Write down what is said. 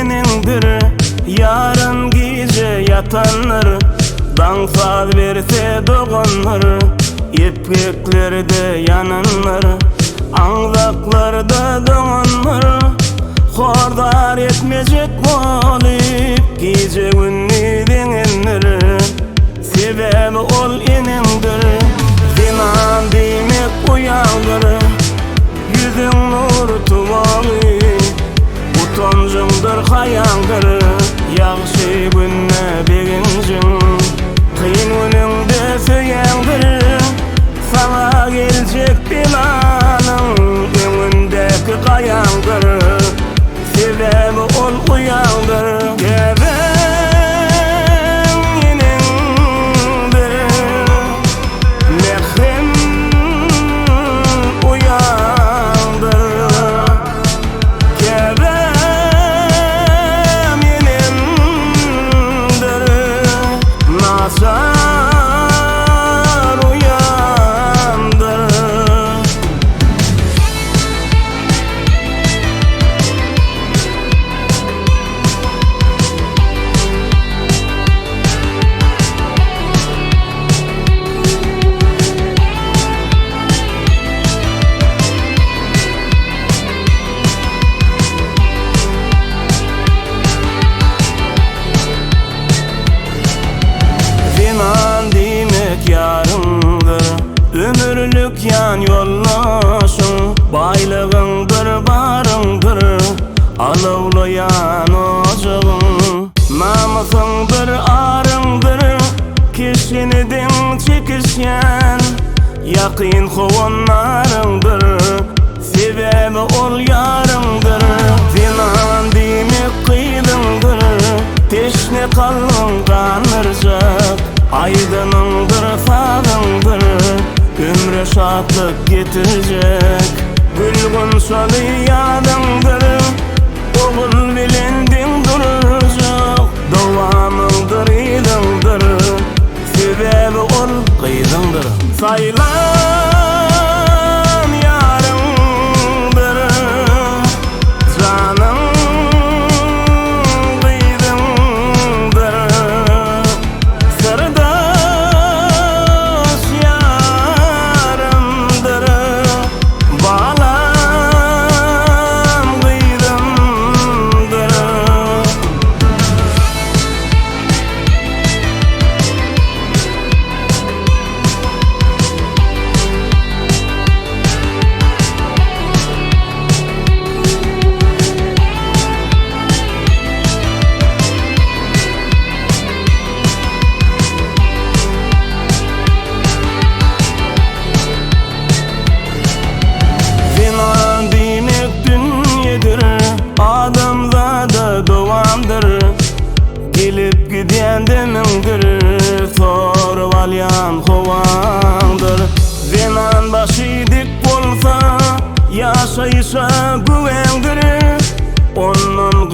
enindir. Yarın gece yatanlar dansaz verse doğanlar, ipkeklerde yananlar, anzaklarda doğanlar, hordar etmeyecek olup gece günni denenler. Sebebi ol enindir. Zinan demek uyandır, yüzün nur tuvalı, utancındır hayandır. Yaxşı günne begincin, kıyın önünde söyyandır. Sana gelecek planın önündeki kayandır. Sebebi ol uyandır. Ömürlük yan yollaşın, baylığındır barındır, alovlayan ocağın. Namusındır arındır, kişinidin çekişen, yakın kovanlarındır. Sebebi ol yarındır. Zinan demek kıydındır, teşne kalın kanıracak, aydınındır sağındır, ömre şatlık getirecek. Gülgün salı yadındır, oğul bilendin duracak, devamındır idindir. Sebebi ol kıydındır. Saylan yarındır, canım kıydındır. Sırdaş yarımdır, bağlam kıydındır. Zinan demek dünyedir, adamzada doğamdır. Gelip giden demindir, sorup alyan kovandır. Zinan başı dik bolsa, yaşayışa güvendir. Onun